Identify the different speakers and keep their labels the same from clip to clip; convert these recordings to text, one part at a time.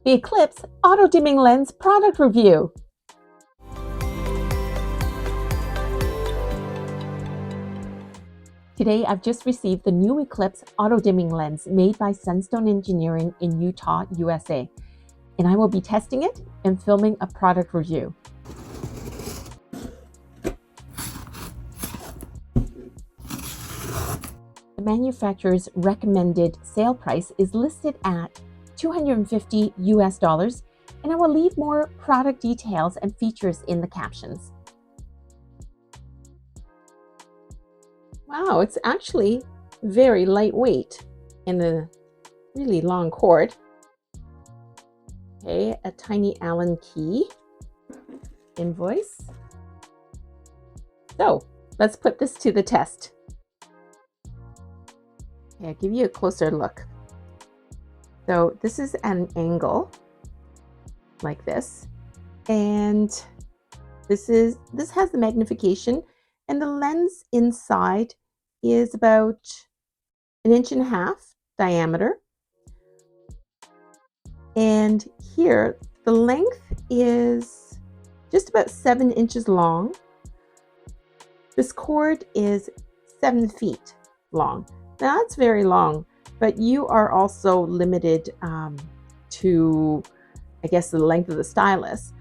Speaker 1: the ECLIPS Auto-Dimming Lens product review. Today I've just received the new ECLIPS Auto-Dimming Lens made by Sunstone Engineering in Utah, USA, and I will be testing it and filming a product review. The manufacturer's recommended sale price is listed at $250 US, and I will leave more product details and features in the captions. Wow, it's actually very lightweight and a really long cord. Okay, a tiny Allen key, invoice. So let's put this to the test. Okay, I'll give you a closer look. So this is an angle like this, and this has the magnification, and the lens inside is about 1.5 inches diameter. And here the length is just about 7 inches long. This cord is 7 feet long. Now that's very long, but you are also limited to, I guess, the length of the stylus.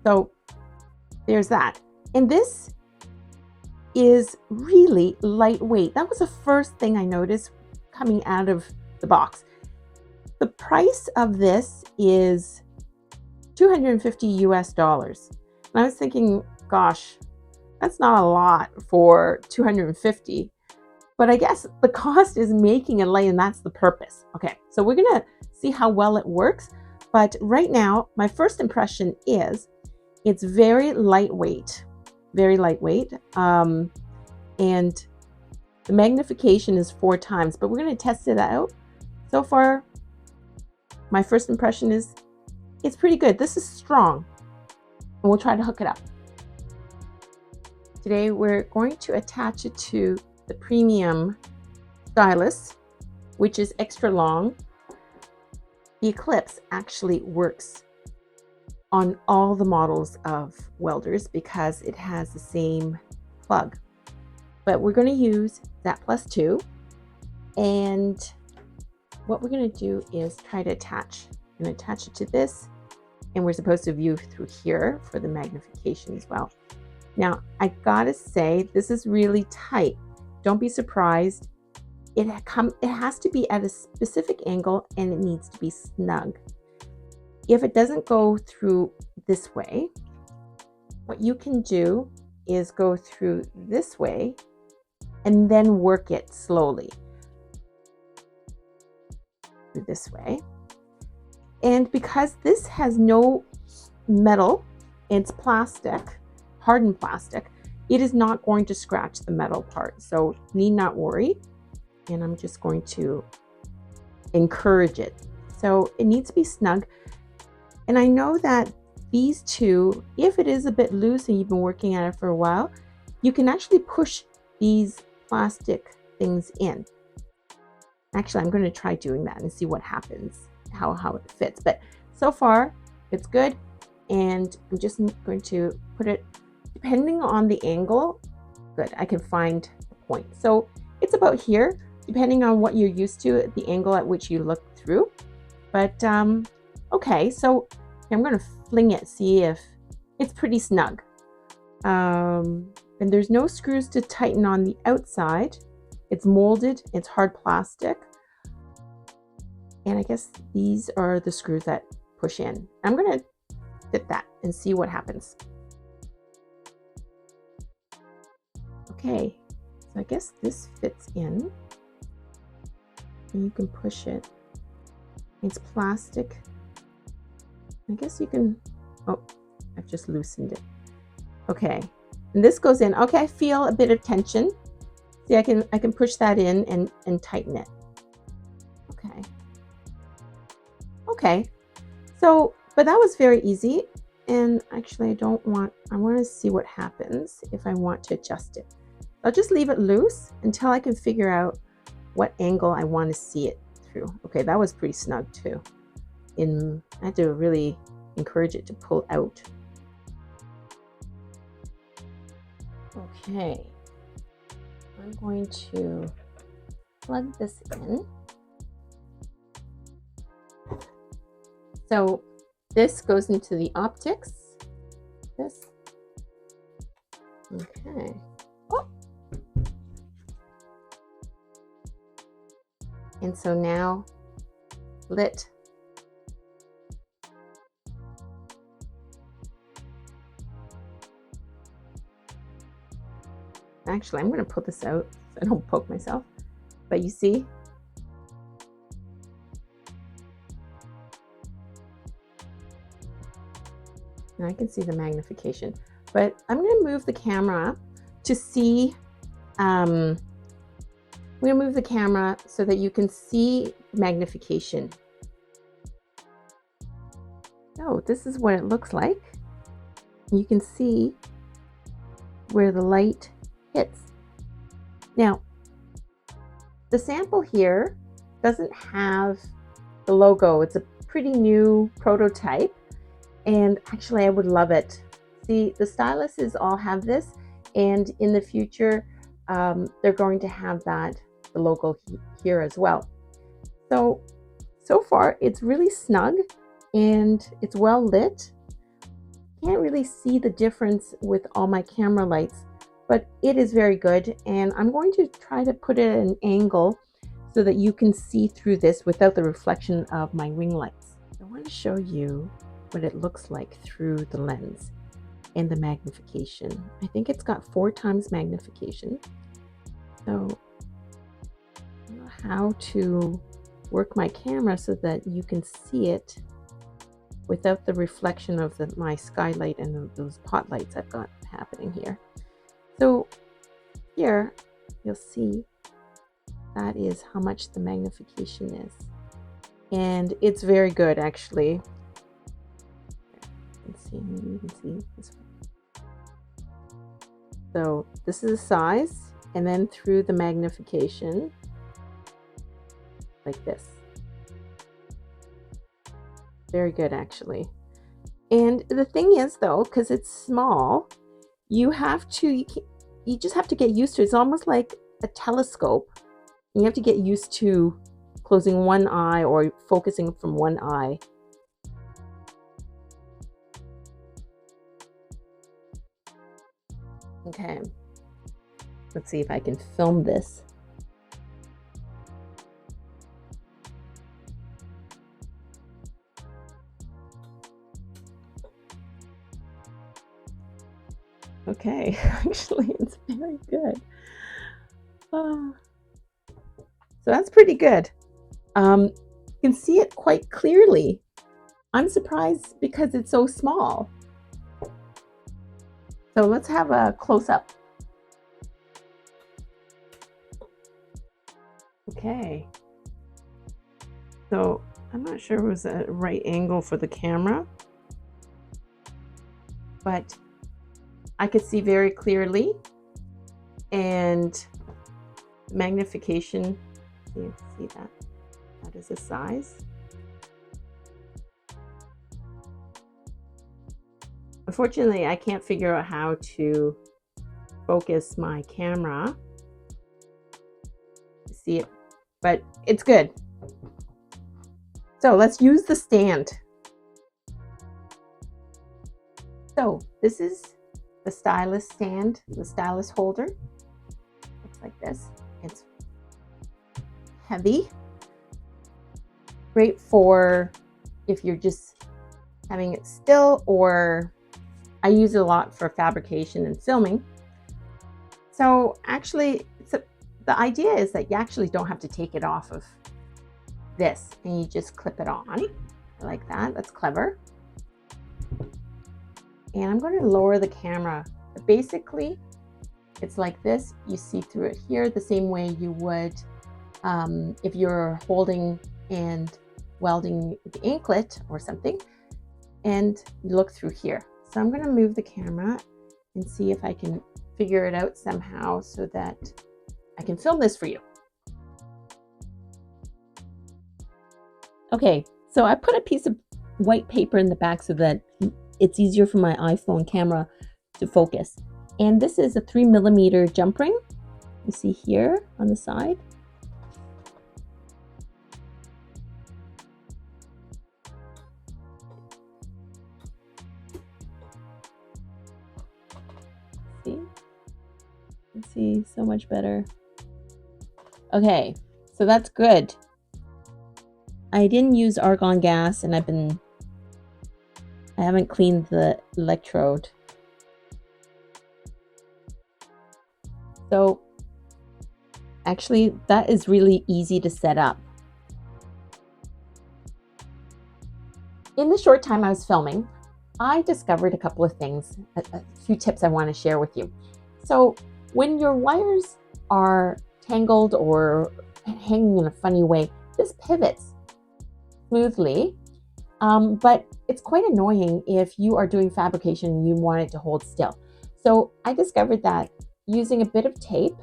Speaker 1: So there's that. And this is really lightweight. That was the first thing I noticed coming out of the box. The price of this is $250 US. And I was thinking, gosh, that's not a lot for $250. But I guess the cost is making it light, and that's the purpose. Okay, so we're gonna see how well it works. But right now, my first impression is it's very lightweight, and the magnification is 4 times, but we're gonna test it out. So far, my first impression is it's pretty good. This is strong, and we'll try to hook it up. Today, we're going to attach it to the premium stylus, which is extra long. The Eclipse actually works on all the models of welders because it has the same plug. But we're going to use Zapp Plus 2, and what we're going to do is try to attach it to this, and we're supposed to view through here for the magnification as well. Now, I gotta say, this is really tight. Don't be surprised. It has to be at a specific angle, and it needs to be snug. If it doesn't go through this way, what you can do is go through this way and then work it slowly through this way. And because this has no metal, it's plastic, hardened plastic, it is not going to scratch the metal part, so need not worry. And I'm just going to encourage it. So it needs to be snug. And I know that these two, if it is a bit loose and you've been working at it for a while, you can actually push these plastic things in. Actually, I'm going to try doing that and see what happens, how it fits. But so far, it's good. And I'm just going to put it, depending on the angle, good, I can find the point. So it's about here, depending on what you're used to, the angle at which you look through. But okay, so I'm going to fling it, see if it's pretty snug. And there's no screws to tighten on the outside. It's molded, it's hard plastic. And I guess these are the screws that push in. I'm going to fit that and see what happens. Okay, so I guess this fits in, and you can push it. It's plastic. I guess you can, oh, I've just loosened it. Okay, and this goes in. Okay, I feel a bit of tension. See, I can push that in and tighten it. Okay, so, but that was very easy. And actually I want to see what happens if I want to adjust it. I'll just leave it loose until I can figure out what angle I want to see it through. Okay, that was pretty snug too. I had to really encourage it to pull out. Okay, I'm going to plug this in. So this goes into the optics. This. Okay. Oh. And so now lit. Actually, I'm going to put this out so I don't poke myself. But you see, and I can see the magnification. But I'm going to move the camera to see. I'm going to move the camera so that you can see magnification. So this is what it looks like. You can see where the light hits. Now, the sample here doesn't have the logo. It's a pretty new prototype, and actually I would love it. See, the Styluses all have this, and in the future they're going to have the logo here as well. So far it's really snug and it's well lit. Can't really see the difference with all my camera lights, but it is very good, and I'm going to try to put it at an angle so that you can see through this without the reflection of my ring lights. I want to show you what it looks like through the lens and the magnification. I think it's got 4 times magnification. So I know how to work my camera so that you can see it without the reflection of my skylight and those pot lights I've got happening here. So here you'll see that is how much the magnification is, and it's very good actually. Let's see, maybe you can see this one. So this is the size, and then through the magnification like this. Very good actually. And the thing is though, because it's small, you just have to get used to it. It's almost like a telescope. You have to get used to closing one eye or focusing from one eye. Okay, let's see if I can film this. Okay, actually it's very good. So that's pretty good. You can see it quite clearly. I'm surprised because it's so small. So let's have a close-up. Okay. So I'm not sure it was a right angle for the camera, but I could see very clearly, and magnification, you see that is the size. Unfortunately, I can't figure out how to focus my camera to see it, but it's good. So let's use the stand. So this is the Stylus stand, the Stylus holder. Looks like this. It's heavy. Great for if you're just having it still, or I use it a lot for fabrication and filming. So actually, the idea is that you actually don't have to take it off of this, and you just clip it on. I like that. That's clever. And I'm going to lower the camera. But basically, it's like this. You see through it here the same way you would if you're holding and welding the inklet or something, and you look through here. So I'm going to move the camera and see if I can figure it out somehow so that I can film this for you. Okay, So I put a piece of white paper in the back so that it's easier for my iPhone camera to focus. And this is a 3mm jump ring. You see here on the side. See? You can see so much better. Okay, so that's good. I didn't use argon gas, and I haven't cleaned the electrode. So actually, that is really easy to set up. In the short time I was filming, I discovered a couple of things, a few tips I want to share with you. So when your wires are tangled or hanging in a funny way, this pivots smoothly, but it's quite annoying if you are doing fabrication and you want it to hold still. So I discovered that using a bit of tape,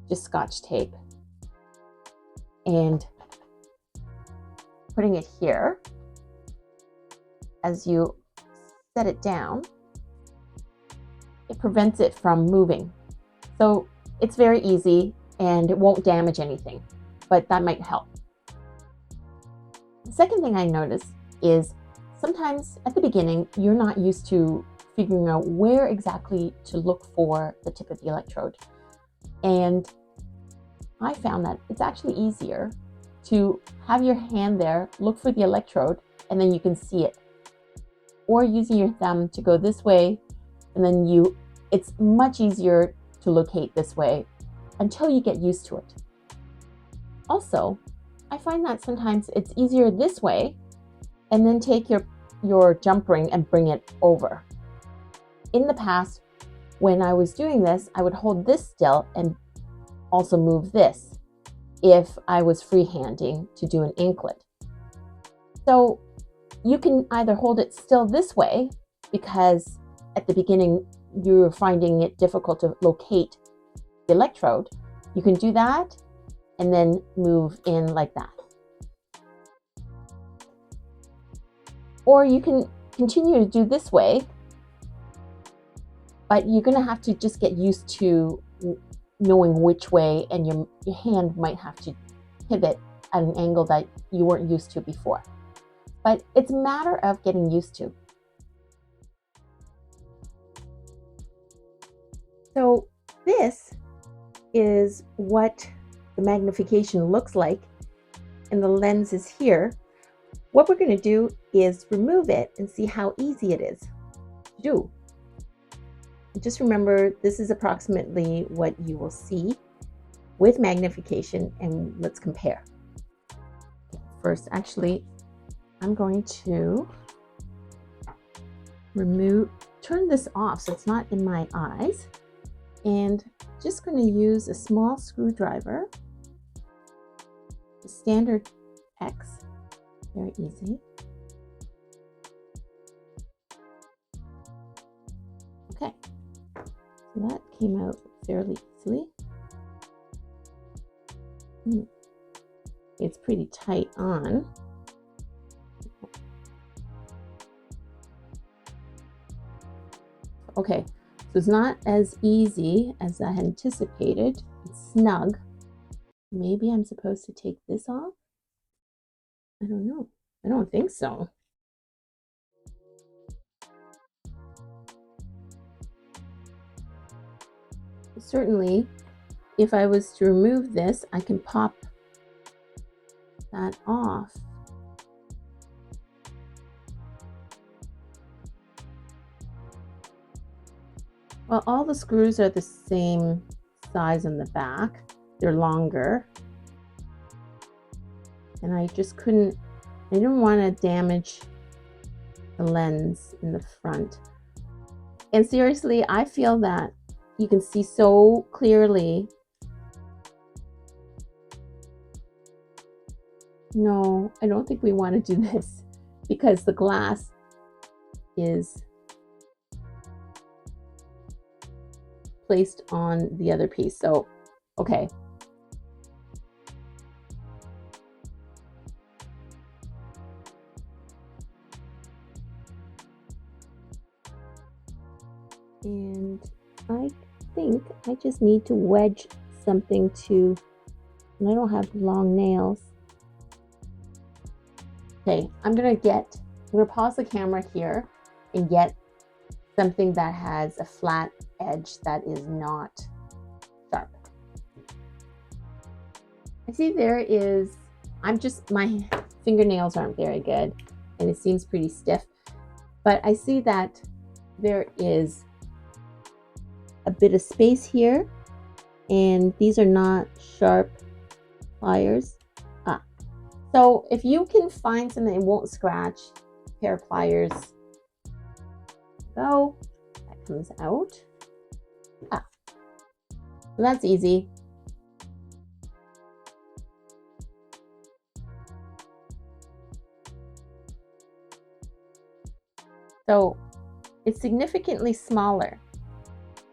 Speaker 1: just Scotch tape, and putting it here as you set it down, it prevents it from moving. So it's very easy and it won't damage anything, but that might help. The second thing I noticed is sometimes at the beginning, you're not used to figuring out where exactly to look for the tip of the electrode. And I found that it's actually easier to have your hand there, look for the electrode, and then you can see it. Or using your thumb to go this way, and then it's much easier to locate this way until you get used to it. Also, I find that sometimes it's easier this way, and then take your jump ring and bring it over. In the past, when I was doing this, I would hold this still and also move this if I was freehanding to do an inklet. So you can either hold it still this way, because at the beginning you're finding it difficult to locate the electrode. You can do that and then move in like that. Or you can continue to do this way, but you're going to have to just get used to knowing which way, and your hand might have to pivot at an angle that you weren't used to before. But it's a matter of getting used to. So this is what the magnification looks like, and the lens is here. What we're going to do is remove it and see how easy it is to do. Just remember, this is approximately what you will see with magnification, and let's compare. First, actually, I'm going to turn this off so it's not in my eyes, and just going to use a small screwdriver, the standard X, very easy. Okay, so that came out fairly easily. It's pretty tight on. Okay, so it's not as easy as I had anticipated. It's snug. Maybe I'm supposed to take this off? I don't know. I don't think so. Certainly, if I was to remove this, I can pop that off. Well, all the screws are the same size in the back. They're longer. And I just couldn't, I didn't want to damage the lens in the front. And seriously, I feel that you can see so clearly. No, I don't think we want to do this because the glass is placed on the other piece. So, okay. And I think I just need to wedge something to, and I don't have long nails. Okay, I'm gonna pause the camera here and get something that has a flat edge that is not sharp. I see my fingernails aren't very good and it seems pretty stiff, but I see that there is a bit of space here and these are not sharp pliers. So if you can find something that won't scratch, pair of pliers, go, that comes out. So that's easy. So it's significantly smaller,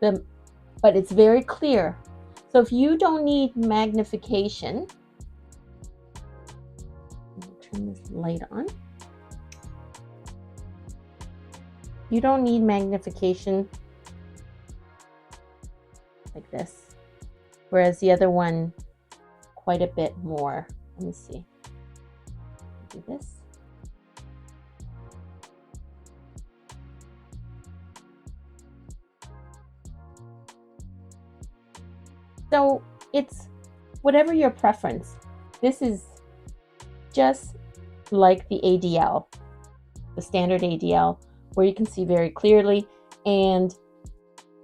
Speaker 1: but it's very clear. So if you don't need magnification, turn this light on. You don't need magnification like this, whereas the other one quite a bit more. Let me see. Do this. So it's whatever your preference. This is just like the ADL, the standard ADL, where you can see very clearly. And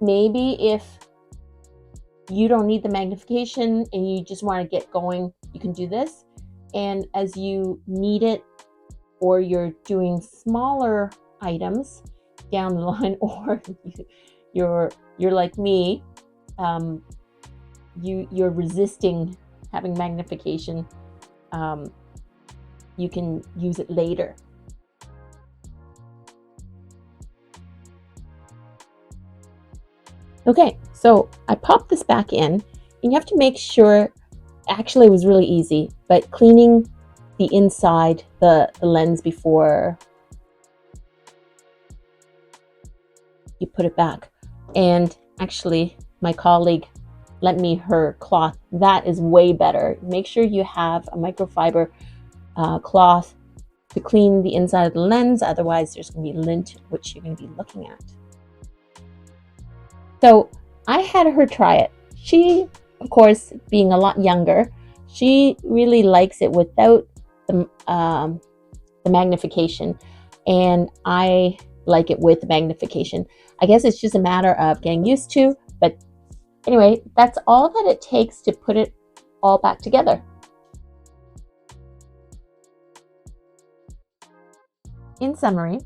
Speaker 1: maybe if you don't need the magnification and you just want to get going, you can do this. And as you need it, or you're doing smaller items down the line, or you're like me, you're resisting having magnification, you can use it later. Okay, so I popped this back in, and you have to make sure, actually it was really easy, but cleaning the inside, the lens before you put it back. And actually my colleague lent me her cloth. That is way better. Make sure you have a microfiber cloth to clean the inside of the lens, otherwise there's going to be lint, which you're going to be looking at. So I had her try it. She, of course, being a lot younger, she really likes it without the magnification, and I like it with the magnification. I guess it's just a matter of getting used to, but anyway, that's all that it takes to put it all back together. In summary,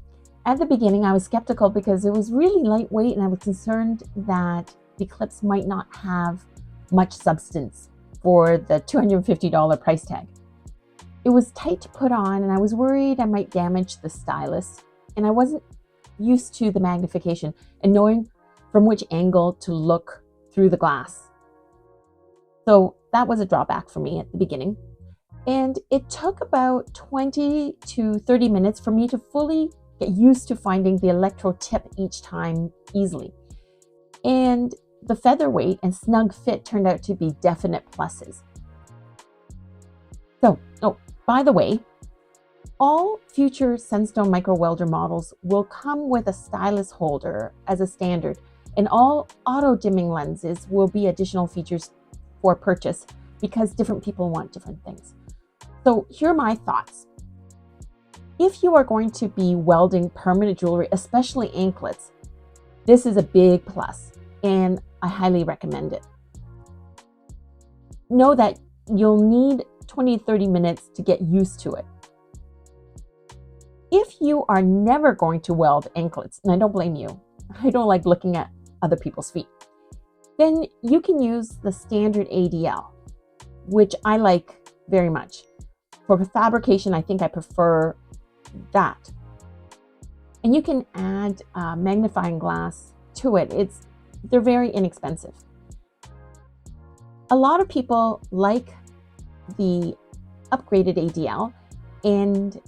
Speaker 1: at the beginning I was skeptical because it was really lightweight and I was concerned that the Eclips might not have much substance for the $250 price tag. It was tight to put on and I was worried I might damage the stylus, and I wasn't used to the magnification and knowing from which angle to look through the glass. So that was a drawback for me at the beginning. And it took about 20 to 30 minutes for me to fully get used to finding the electrode tip each time easily. And the featherweight and snug fit turned out to be definite pluses. So, by the way, all future Sunstone Micro Welder models will come with a stylus holder as a standard, and all auto-dimming lenses will be additional features for purchase because different people want different things. So here are my thoughts. If you are going to be welding permanent jewelry, especially anklets, this is a big plus and I highly recommend it. Know that you'll need 20 to 30 minutes to get used to it. If you are never going to weld anklets, and I don't blame you, I don't like looking at other people's feet, then you can use the standard ADL, which I like very much. For fabrication, I think I prefer that. And you can add magnifying glass to it. They're very inexpensive. A lot of people like the upgraded ADL, and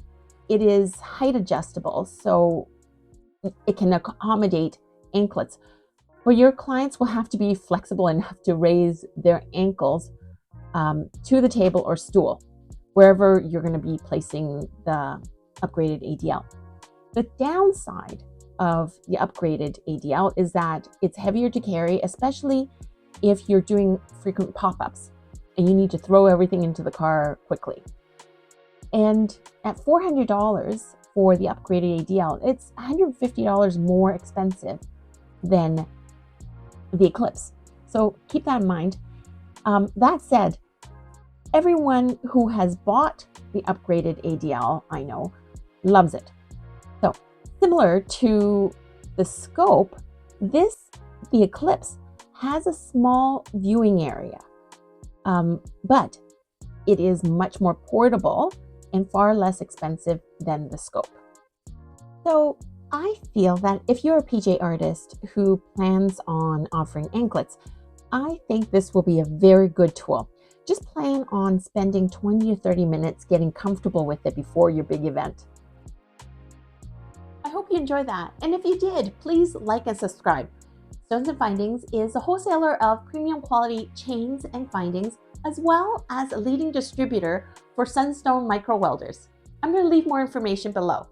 Speaker 1: it is height adjustable, so it can accommodate anklets. But your clients will have to be flexible enough to raise their ankles to the table or stool, wherever you're going to be placing the upgraded ADL. The downside of the upgraded ADL is that it's heavier to carry, especially if you're doing frequent pop-ups and you need to throw everything into the car quickly. And at $400 for the upgraded ADL, it's $150 more expensive than the Eclips. So keep that in mind. That said, everyone who has bought the upgraded ADL, I know, loves it. So similar to the scope, the Eclips has a small viewing area, but it is much more portable and far less expensive than the scope. So I feel that if you're a PJ artist who plans on offering anklets, I think this will be a very good tool. Just plan on spending 20 to 30 minutes getting comfortable with it before your big event. I hope you enjoyed that. And if you did, please like and subscribe. Stones & Findings is a wholesaler of premium quality chains and findings, as well as a leading distributor for Sunstone Micro Welders. I'm going to leave more information below.